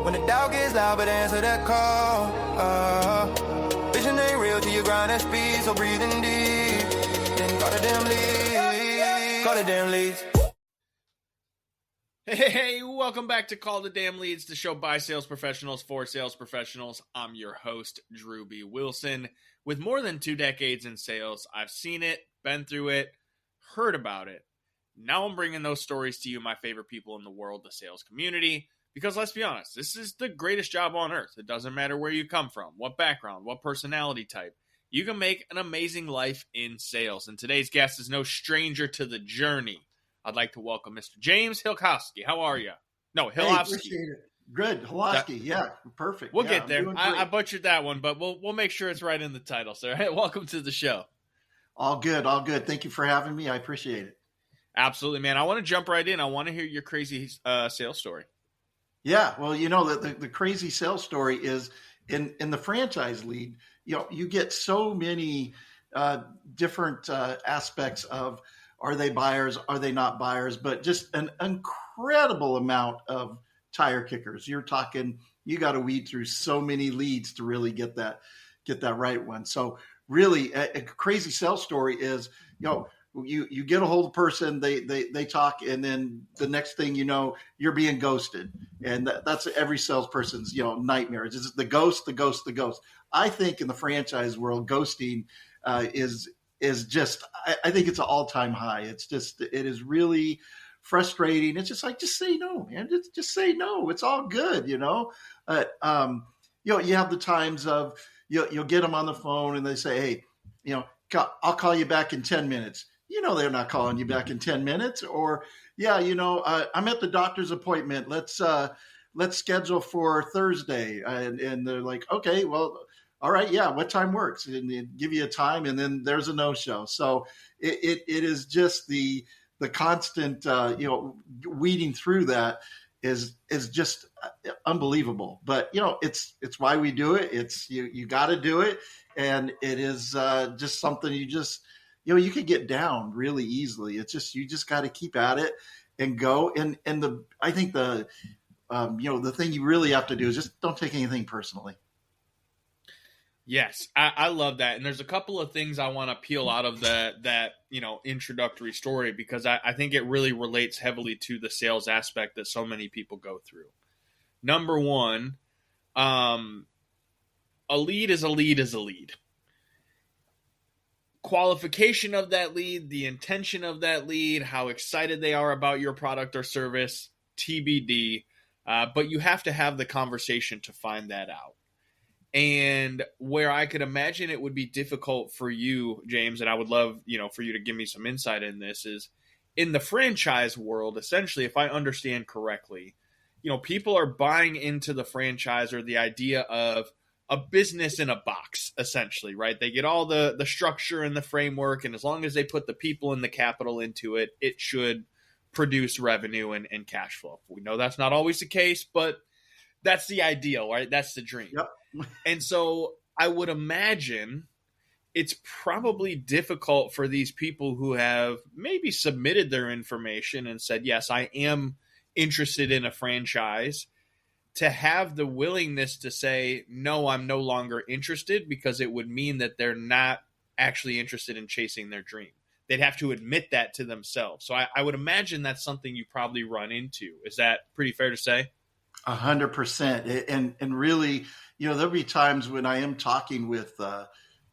When the doubt gets loud, but answer that call. Vision ain't real till you grind that speed, so breathing deep. Then call the damn leads. Call the damn leads. Hey, welcome back to Call the Damn Leads, the show by sales professionals for sales professionals. I'm your host, Drewbie Wilson. With more than 2 decades in sales, I've seen it, been through it, heard about it. Now I'm bringing those stories to you, my favorite people in the world, the sales community. Because let's be honest, this is the greatest job on earth. It doesn't matter where you come from, what background, what personality type. You can make an amazing life in sales. And today's guest is no stranger to the journey. I'd like to welcome Mr. James Hilovsky. How are you? No, Hilovsky. Hey, appreciate it. Good. Hilovsky. Yeah, perfect. We'll get there. I butchered that one, but we'll make sure it's right in the title, sir. Hey, welcome to the show. All good. All good. Thank you for having me. I appreciate it. Absolutely, man. I want to jump right in. I want to hear your crazy sales story. Yeah, well, you know, the crazy sales story is in the franchise lead, you know, you get so many different aspects of, are they buyers, are they not buyers, but just an incredible amount of tire kickers. You're talking, you got to weed through so many leads to really get that right one. So really a crazy sales story is, you know, you get a hold of a person, they talk, and then the next thing you know, you're being ghosted. And that's every salesperson's, you know, nightmare. It's the ghost. I think in the franchise world, ghosting is just, I think it's an all-time high. It is really frustrating. It's just like, just say no, man. Just say no. It's all good, you know. You know, you have the times of, you'll get them on the phone and they say, hey, you know, I'll call you back in 10 minutes. You know, they're not calling you back in 10 minutes. Or, yeah, you know, I'm at the doctor's appointment. Let's schedule for Thursday. And they're like, okay, well, all right, yeah, what time works? And they give you a time, and then there's a no-show. So it is just the constant, you know, weeding through that is just unbelievable. But, you know, it's why we do it. It's you got to do it. And it is just something you know, you could get down really easily. It's just, you just got to keep at it and go. And I think you know, the thing you really have to do is just don't take anything personally. Yes, I love that. And there's a couple of things I want to peel out of that, you know, introductory story, because I think it really relates heavily to the sales aspect that so many people go through. Number one, a lead is a lead is a lead. Qualification of that lead, the intention of that lead, how excited they are about your product or service, TBD. But you have to have the conversation to find that out. And where I could imagine it would be difficult for you, James, and I would love, you know, for you to give me some insight in this, is in the franchise world, essentially, if I understand correctly, you know, people are buying into the franchise or the idea of a business in a box, essentially, right? They get all the structure and the framework, and as long as they put the people and the capital into it, it should produce revenue and cash flow. We know that's not always the case, but that's the ideal, right? That's the dream. Yep. And so I would imagine it's probably difficult for these people who have maybe submitted their information and said, yes, I am interested in a franchise, to have the willingness to say, no, I'm no longer interested, because it would mean that they're not actually interested in chasing their dream. They'd have to admit that to themselves. So I would imagine that's something you probably run into. Is that pretty fair to say? 100%. And really, you know, there'll be times when I am talking with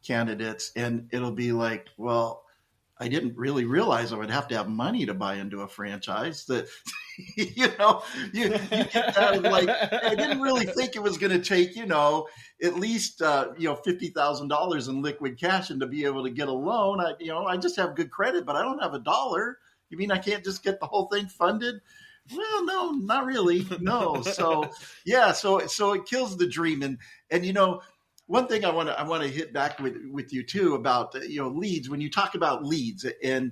candidates and it'll be like, well, I didn't really realize I would have to have money to buy into a franchise. That, you know, you get that of like, I didn't really think it was going to take, you know, at least, you know, $50,000 in liquid cash and to be able to get a loan. I just have good credit, but I don't have a dollar. You mean I can't just get the whole thing funded? Well, no, not really. No. So, yeah, so it kills the dream. And, you know, one thing I want to hit back with you too about, you know, leads. When you talk about leads and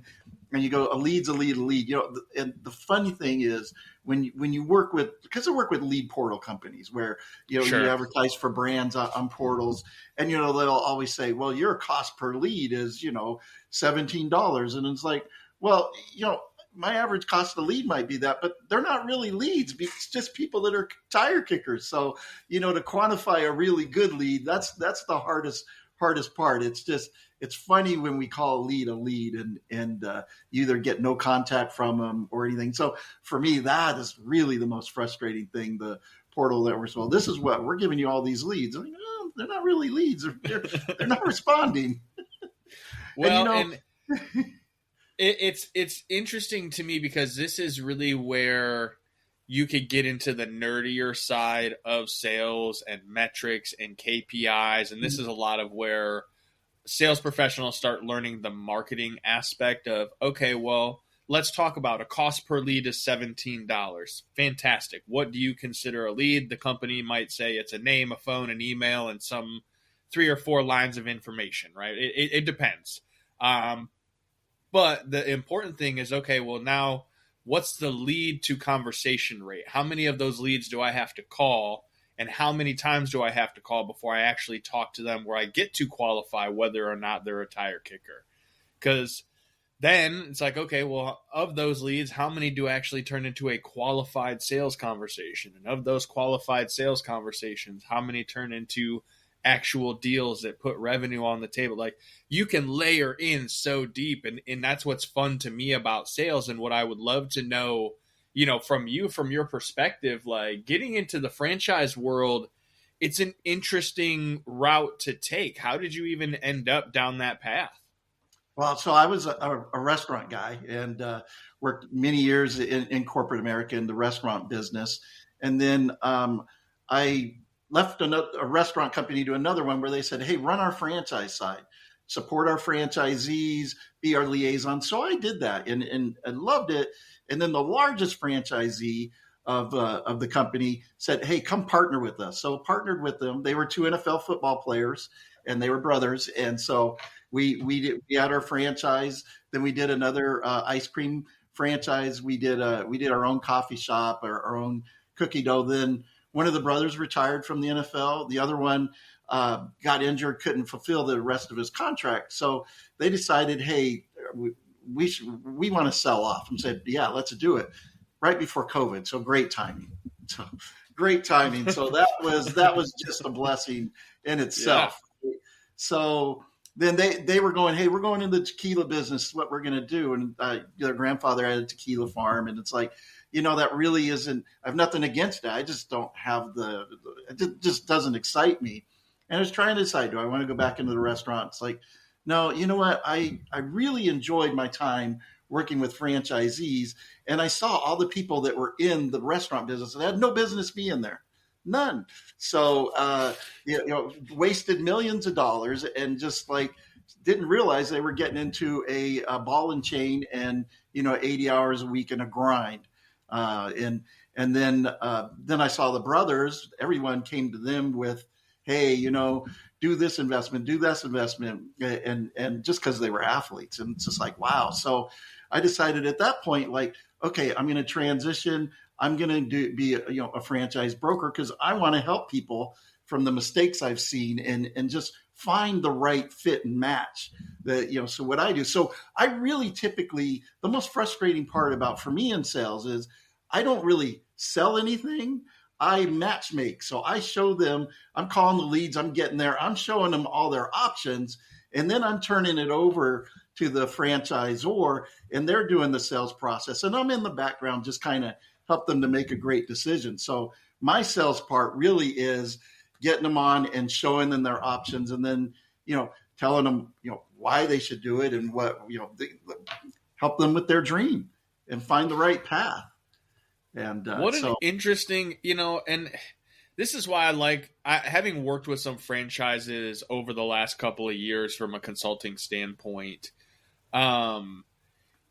you go, a lead's a lead, you know, and the funny thing is when you work with, because I work with lead portal companies where, you know, Sure. You advertise for brands on portals, and, you know, they'll always say, well, your cost per lead is, you know, $17. And it's like, well, you know, my average cost of lead might be that, but they're not really leads. It's just people that are tire kickers. So, to quantify a really good lead, that's the hardest part. It's funny when we call a lead and you either get no contact from them or anything. So for me, that is really the most frustrating thing. The portal that this is what we're giving you, all these leads. I'm like, oh, they're not really leads. They're not responding. Well, it's interesting to me because this is really where you could get into the nerdier side of sales and metrics and KPIs. And this is a lot of where sales professionals start learning the marketing aspect of, okay, well, let's talk about a cost per lead is $17. Fantastic. What do you consider a lead? The company might say it's a name, a phone, an email, and some 3 or 4 lines of information, right? It depends. But the important thing is, okay, well, now what's the lead to conversation rate? How many of those leads do I have to call? And how many times do I have to call before I actually talk to them where I get to qualify whether or not they're a tire kicker? Because then it's like, okay, well, of those leads, how many do actually turn into a qualified sales conversation? And of those qualified sales conversations, how many turn into actual deals that put revenue on the table? Like, you can layer in so deep, and that's what's fun to me about sales. And what I would love to know, from your perspective, like getting into the franchise world, it's an interesting route to take. How did you even end up down that path? Well, so I was a restaurant guy and worked many years in corporate America in the restaurant business. And then I left a restaurant company to another one where they said, hey, run our franchise side, support our franchisees, be our liaison. So I did that and I loved it. And then the largest franchisee of the company said, hey, come partner with us. So I partnered with them. They were 2 NFL football players and they were brothers. And so we had our franchise. Then we did another ice cream franchise. We did our own coffee shop, our own cookie dough. Then one of the brothers retired from the NFL. The other one got injured, couldn't fulfill the rest of his contract. So they decided, hey, we want to sell off, and said, yeah, let's do it right before COVID. So great timing. So that was just a blessing in itself. Yeah. So then they were going, hey, we're going into the tequila business, what we're going to do. And their grandfather had a tequila farm. And it's like, that really isn't, I have nothing against it. I just don't have it just doesn't excite me. And I was trying to decide, do I want to go back into the restaurant? It's like, no, you know what? I really enjoyed my time working with franchisees. And I saw all the people that were in the restaurant business and had no business being there. None. So, wasted millions of dollars and just like didn't realize they were getting into a ball and chain and, 80 hours a week in a grind. And then I saw the brothers, everyone came to them with, hey, do this investment, do this investment. And just because they were athletes, and it's just like, wow. So I decided at that point, like, okay, I'm going to transition. I'm going to be a franchise broker because I want to help people from the mistakes I've seen and just find the right fit and match so what I do. So I really typically, the most frustrating part for me in sales is I don't really sell anything. I match make. So I show them, I'm calling the leads, I'm getting there, I'm showing them all their options, and then I'm turning it over to the franchisor and they're doing the sales process. And I'm in the background just kind of help them to make a great decision. So my sales part really is getting them on and showing them their options and then, telling them, why they should do it and what, help them with their dream and find the right path. And what an interesting, and this is why having worked with some franchises over the last couple of years from a consulting standpoint.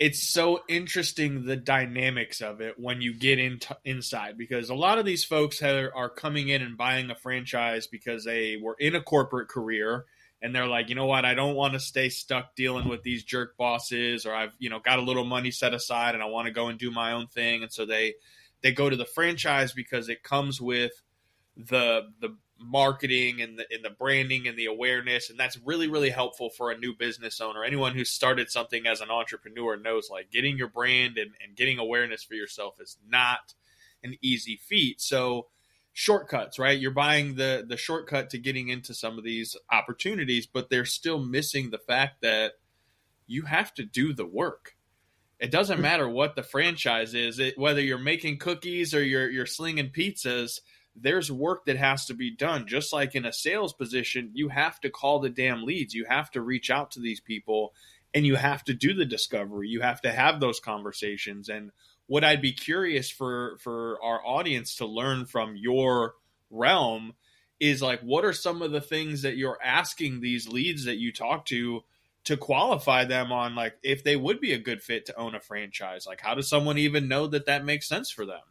It's so interesting, the dynamics of it when you get inside, because a lot of these folks are coming in and buying a franchise because they were in a corporate career and they're like, you know what, I don't want to stay stuck dealing with these jerk bosses, or I've, got a little money set aside and I want to go and do my own thing. And so they go to the franchise because it comes with the marketing and the branding and the awareness. And that's really, really helpful for a new business owner. Anyone who's started something as an entrepreneur knows like getting your brand and getting awareness for yourself is not an easy feat. So shortcuts, right? You're buying the shortcut to getting into some of these opportunities, but they're still missing the fact that you have to do the work. It doesn't matter what the franchise is, whether you're making cookies or you're slinging pizzas, there's work that has to be done. Just like in a sales position, you have to call the damn leads. You have to reach out to these people and you have to do the discovery. You have to have those conversations. And what I'd be curious for our audience to learn from your realm is like, what are some of the things that you're asking these leads that you talk to qualify them on, like, if they would be a good fit to own a franchise? Like, how does someone even know that makes sense for them?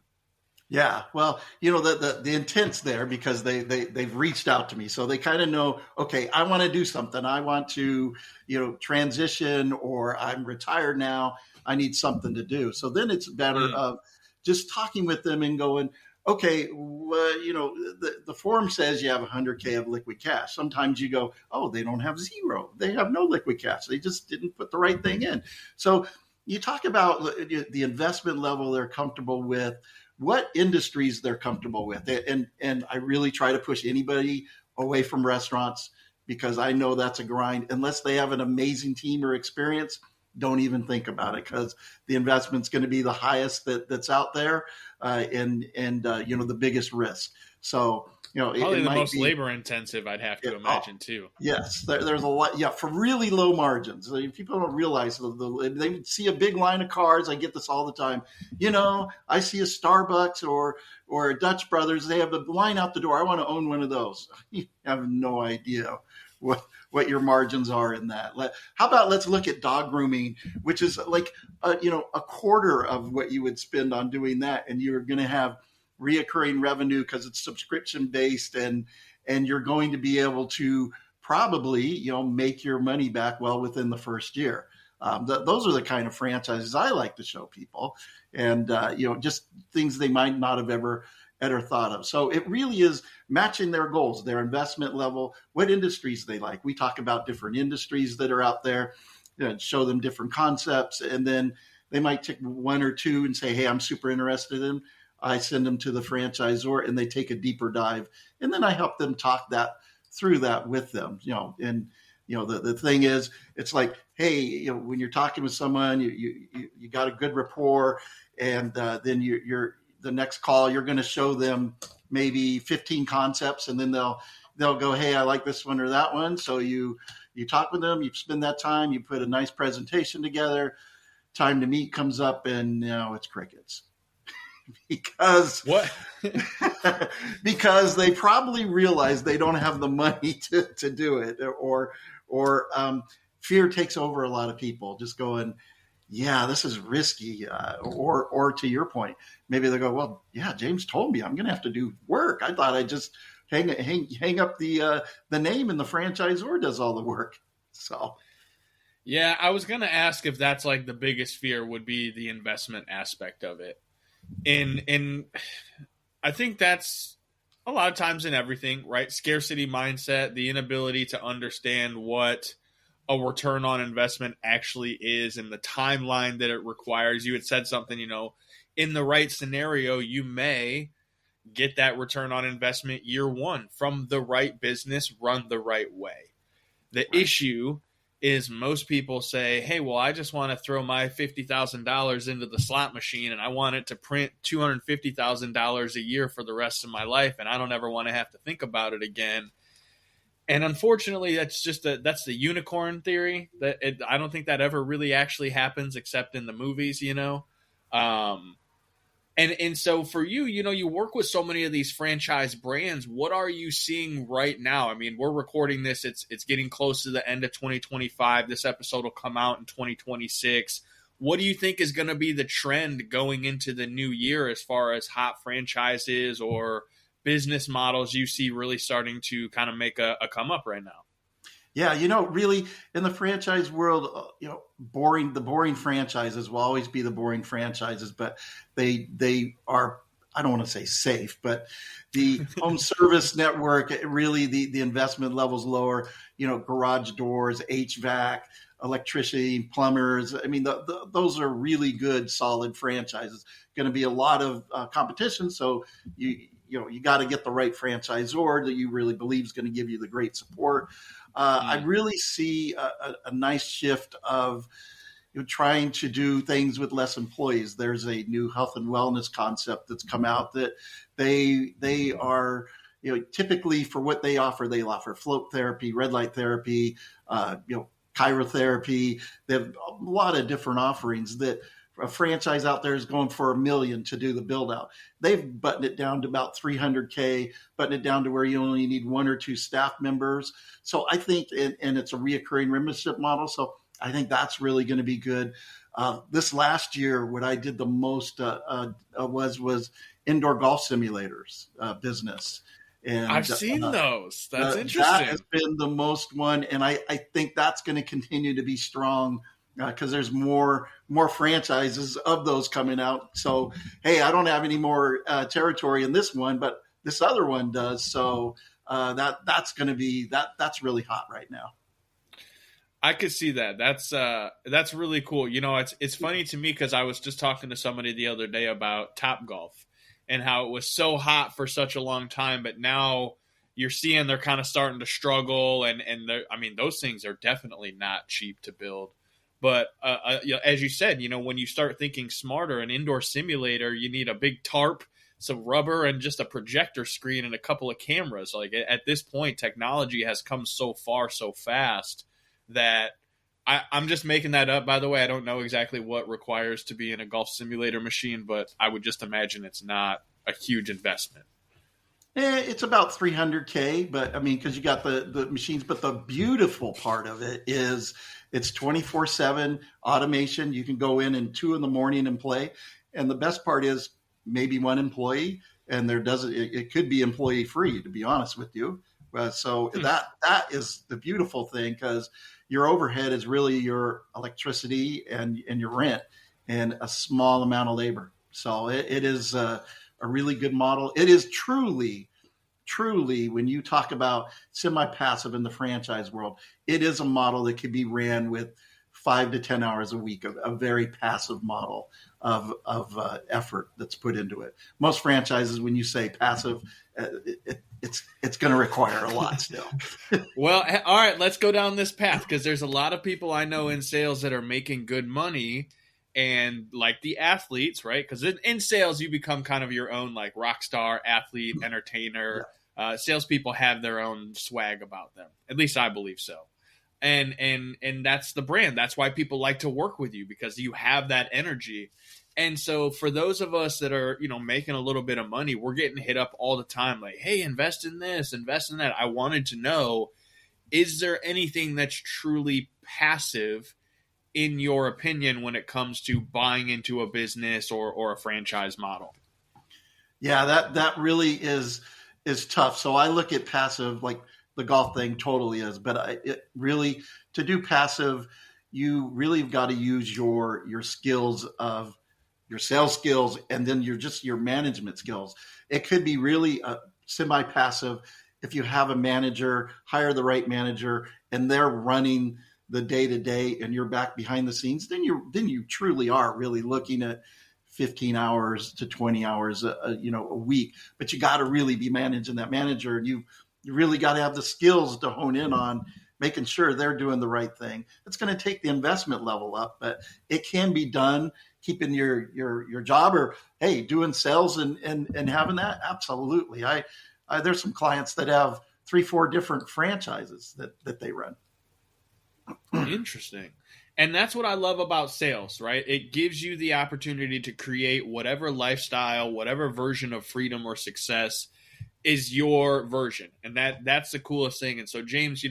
Yeah, well, the intent's there because they've reached out to me. So they kind of know, okay, I want to do something. I want to, transition, or I'm retired now. I need something to do. So then it's better of just talking with them and going, okay, well, the form says you have 100K of liquid cash. Sometimes you go, oh, they don't have zero. They have no liquid cash. They just didn't put the right thing in. So you talk about the investment level they're comfortable with, what industries they're comfortable with. And I really try to push anybody away from restaurants because I know that's a grind. Unless they have an amazing team or experience, don't even think about it because the investment's going to be the highest that's out there and the biggest risk. So, probably it the might most be labor intensive, I'd have to imagine too. Yes, there's a lot. Yeah, for really low margins. People don't realize they see a big line of cars. I get this all the time. I see a Starbucks or a Dutch Brothers. They have a line out the door. I want to own one of those. You have no idea what your margins are in that. How about let's look at dog grooming, which is like a quarter of what you would spend on doing that, and you're going to have reoccurring revenue because it's subscription based, and you're going to be able to probably make your money back well within the first year. Those are the kind of franchises I like to show people, and just things they might not have ever thought of. So it really is matching their goals, their investment level, what industries they like. We talk about different industries that are out there, show them different concepts, and then they might take one or two and say, hey, I'm super interested in. I send them to the franchisor and they take a deeper dive. And then I help them talk that through that with them, and the thing is, it's like, hey, when you're talking with someone, you got a good rapport, and then you're the next call, you're going to show them maybe 15 concepts, and then they'll go, hey, I like this one or that one. So you talk with them, you spend that time, you put a nice presentation together, time to meet comes up, and it's crickets. Because what? Because they probably realize they don't have the money to do it, or fear takes over a lot of people, just going, yeah, this is risky, or to your point, maybe they go, well, yeah, James told me I'm going to have to do work. I thought I'd just hang up the name and the franchisor does all the work. So. Yeah, I was going to ask if that's like the biggest fear would be the investment aspect of it. And I think that's a lot of times in everything, right? Scarcity mindset, the inability to understand what a return on investment actually is and the timeline that it requires. You had said something, in the right scenario, you may get that return on investment year one from the right business run the right way. The issue is most people say, hey, well, I just want to throw my $50,000 into the slot machine and I want it to print $250,000 a year for the rest of my life, and I don't ever want to have to think about it again. And unfortunately, that's the unicorn theory. I don't think that ever really actually happens except in the movies, And so for you, you work with so many of these franchise brands. What are you seeing right now? I mean, we're recording this. It's getting close to the end of 2025. This episode will come out in 2026. What do you think is going to be the trend going into the new year as far as hot franchises or business models you see really starting to kind of make a come up right now? Yeah, really in the franchise world, the boring franchises will always be the boring franchises, but they are I don't want to say safe, but the home service network, really the investment level's lower, garage doors, HVAC, electricity, plumbers. I mean, those are really good, solid franchises. Going to be a lot of competition. So you got to get the right franchisor that you really believe is going to give you the great support. I really see a nice shift of trying to do things with less employees. There's a new health and wellness concept that's come out that they are, typically for what they'll offer float therapy, red light therapy, chirotherapy. They have a lot of different offerings that a franchise out there is going for $1 million to do the build out. They've buttoned it down to about $300K, buttoned it down to where you only need 1 or 2 staff members. So I think, and it's a reoccurring membership model. So I think that's really going to be good. This last year, what I did the most was indoor golf simulators business. And I've seen those. That's interesting. That has been the most one. And I think that's going to continue to be strong because there's more franchises of those coming out. So, hey, I don't have any more territory in this one, but this other one does. So that's going to be that's really hot right now. I could see that. That's really cool. It's funny to me because I was just talking to somebody the other day about Topgolf and how it was so hot for such a long time, but now you're seeing they're kind of starting to struggle, and those things are definitely not cheap to build. But as you said, when you start thinking smarter, an indoor simulator, you need a big tarp, some rubber, and just a projector screen and a couple of cameras. Like at this point, technology has come so far so fast that I'm just making that up, by the way. I don't know exactly what requires to be in a golf simulator machine, but I would just imagine it's not a huge investment. It's about $300K, but because you got the machines. But the beautiful part of it is it's 24/7 automation. You can go in 2 a.m. and play. And the best part is maybe 1 employee, and it could be employee free, to be honest with you. So that is the beautiful thing, because your overhead is really your electricity and your rent and a small amount of labor. So it is a really good model. It is truly, when you talk about semi-passive in the franchise world, it is a model that can be ran with 5 to 10 hours a week of a very passive model of effort that's put into it. Most franchises, when you say passive, it's going to require a lot still. Well, all right, let's go down this path, because there's a lot of people I know in sales that are making good money, and like the athletes, right? Because in sales, you become kind of your own like rock star, athlete, entertainer. Yeah. Salespeople have their own swag about them. At least I believe so. And that's the brand. That's why people like to work with you, because you have that energy. And so for those of us that are, making a little bit of money, we're getting hit up all the time. Like, hey, invest in this, invest in that. I wanted to know, is there anything that's truly passive in your opinion when it comes to buying into a business or a franchise model? Yeah, that really is tough. So I look at passive like the golf thing totally is, but to do passive, you really have got to use your skills of your sales skills, and then your management skills. It could be really semi-passive if you have a manager, hire the right manager, and they're running the day-to-day and you're back behind the scenes, then you truly are really looking at 15 hours to 20 hours a week. But you got to really be managing that manager, and you really got to have the skills to hone in on making sure they're doing the right thing. It's going to take the investment level up, but it can be done keeping your job, or hey, doing sales and having that. Absolutely. I there's some clients that have 3-4 different franchises that they run. Interesting. And that's what I love about sales, right? It gives you the opportunity to create whatever lifestyle, whatever version of freedom or success is your version. And that's the coolest thing. And so, James,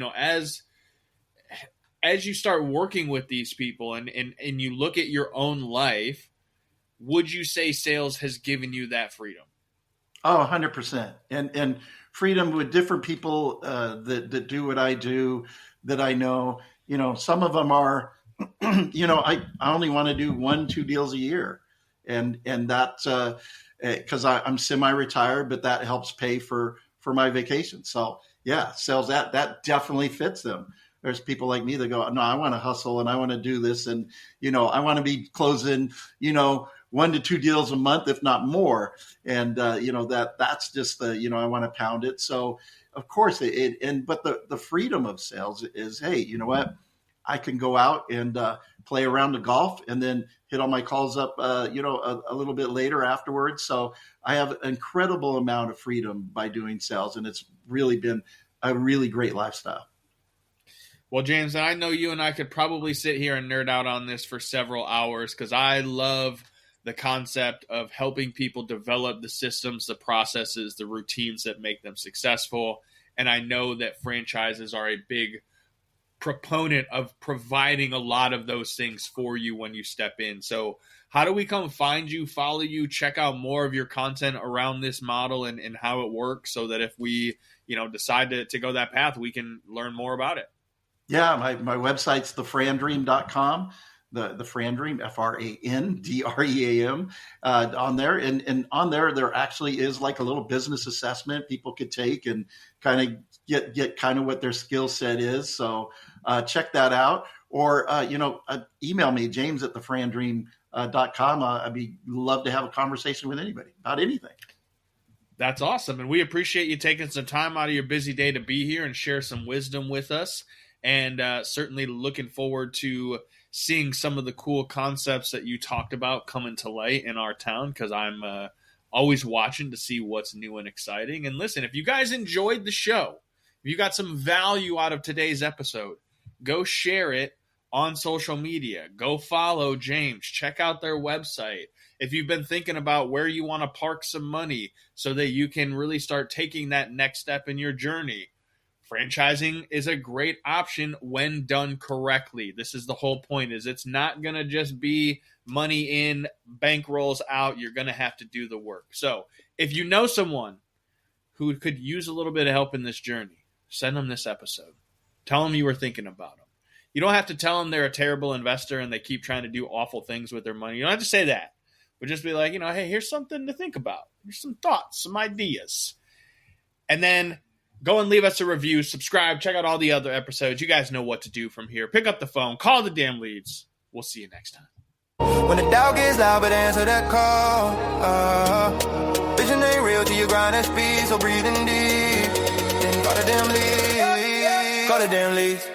as you start working with these people and you look at your own life, would you say sales has given you that freedom? Oh, 100%. And freedom with different people that do what I do, that I know. Some of them are, I only want to do 1-2 deals a year. And that's, because I'm semi-retired, but that helps pay for my vacation. So yeah, sales that definitely fits them. There's people like me that go, no, I want to hustle and I want to do this. And, I want to be closing, 1 to 2 deals a month, if not more. And, that's just the, I want to pound it. So of course but the freedom of sales is, hey, you know what? I can go out and play around the golf and then hit all my calls up, a little bit later afterwards. So I have an incredible amount of freedom by doing sales. And it's really been a really great lifestyle. Well, James, I know you and I could probably sit here and nerd out on this for several hours because I love the concept of helping people develop the systems, the processes, the routines that make them successful. And I know that franchises are a big proponent of providing a lot of those things for you when you step in. So how do we come find you, follow you, check out more of your content around this model and how it works so that if we, decide to go that path, we can learn more about it? Yeah, my website's thefrandream.com, the Frandream, FRANDREAM, on there. And on there actually is like a little business assessment people could take and kind of get kind of what their skill set is. So check that out. Or, email me, james@thefrandream.com. I'd love to have a conversation with anybody about anything. That's awesome. And we appreciate you taking some time out of your busy day to be here and share some wisdom with us. And certainly looking forward to seeing some of the cool concepts that you talked about coming to light in our town, because I'm always watching to see what's new and exciting. And listen, if you guys enjoyed the show, if you got some value out of today's episode, go share it on social media. Go follow James. Check out their website. If you've been thinking about where you want to park some money so that you can really start taking that next step in your journey, franchising is a great option when done correctly. This is the whole point, is it's not going to just be money in, bankrolls out. You're going to have to do the work. So if you know someone who could use a little bit of help in this journey, send them this episode. Tell them you were thinking about them. You don't have to tell them they're a terrible investor and they keep trying to do awful things with their money. You don't have to say that. But just be like, hey, here's something to think about. Here's some thoughts, some ideas. And then go and leave us a review, subscribe, check out all the other episodes. You guys know what to do from here. Pick up the phone, call the damn leads. We'll see you next time. When the doubt gets loud, but answer that call. Vision ain't real till you grind at speed, so breathing deep. Then call the damn leads. Call the damn leads.